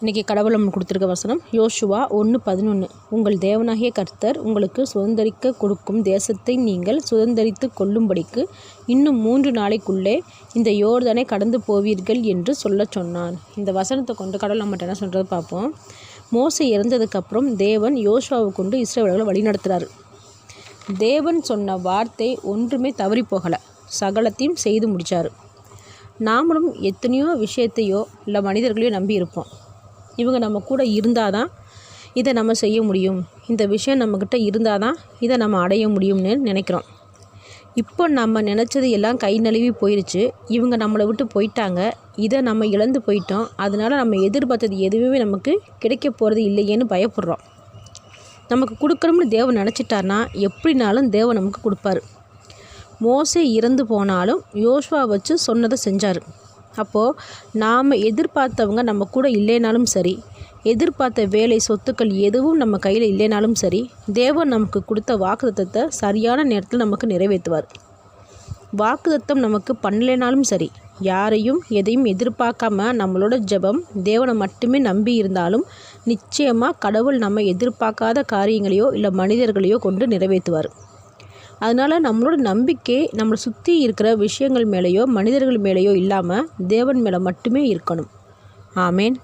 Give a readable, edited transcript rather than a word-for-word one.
இன்றைக்கி கடவுள் நம்மளுக்கு கொடுத்துருக்க வசனம் யோசுவா 1:11. உங்கள் தேவனாகிய கர்த்தர் உங்களுக்கு சுதந்தரிக்க கொடுக்கும் தேசத்தை நீங்கள் சுதந்தரித்து கொள்ளும்படிக்கு இன்னும் 3 நாளைக்குள்ளே இந்த யோர்தானை கடந்து போவீர்கள் என்று சொல்லச் சொன்னான். இந்த வசனத்தை கொண்டு கடவுள் நம்மகிட்ட என்ன சொல்கிறத பார்ப்போம். மோசே இறந்ததுக்கப்புறம் தேவன் யோசுவாவை கொண்டு இஸ்ரவேலர்களை வழிநடத்துகிறார். தேவன் சொன்ன வார்த்தை ஒன்றுமே தவறி போகலை, சகலத்தையும் செய்து முடித்தார். நாமளும் எத்தனையோ விஷயத்தையோ இல்லை மனிதர்களையோ நம்பி இருப்போம். இவங்க நம்ம கூட இருந்தால் தான் இதை நம்ம செய்ய முடியும், இந்த விஷயம் நம்மக்கிட்ட இருந்தால் தான் இதை நம்ம அடைய முடியும்னு நினைக்கிறோம். இப்போ நம்ம நினச்சது எல்லாம் கை நழுவி போயிடுச்சு, இவங்க நம்மளை விட்டு போயிட்டாங்க, இதை நம்ம இழந்து போயிட்டோம், அதனால் நம்ம எதிர்பார்த்தது எதுவுமே நமக்கு கிடைக்க போகிறது இல்லையேன்னு பயப்படுறோம். நமக்கு கொடுக்கணும்னு தேவன் நினச்சிட்டார்னா எப்படினாலும் தேவன் நமக்கு கொடுப்பாரு. மோசே இறந்து போனாலும் யோசுவா வச்சு சொன்னதை செஞ்சார். அப்போது நாம் எதிர்பார்த்தவங்க நம்ம கூட இல்லைனாலும் சரி, எதிர்பார்த்த வேலை சொத்துக்கள் எதுவும் நம்ம கையில் இல்லைனாலும் சரி, தேவன் நமக்கு கொடுத்த வாக்குத்தத்தத்தை சரியான நேரத்தில் நமக்கு நிறைவேற்றுவார். வாக்குத்தத்தம் நமக்கு பண்ணலைனாலும் சரி, யாரையும் எதையும் எதிர்பார்க்காம நம்மளோட ஜெபம் தேவனை மட்டுமே நம்பி இருந்தாலும் நிச்சயமாக கடவுள் நம்ம எதிர்பார்க்காத காரியங்களையோ இல்லை மனிதர்களையோ கொண்டு நிறைவேற்றுவார். அதனால் நம்மளோட நம்பிக்கை நம்மளை சுற்றி இருக்கிற விஷயங்கள் மேலேயோ மனிதர்கள் மேலேயோ இல்லாமல் தேவன் மேலே மட்டுமே இருக்கணும். ஆமேன்.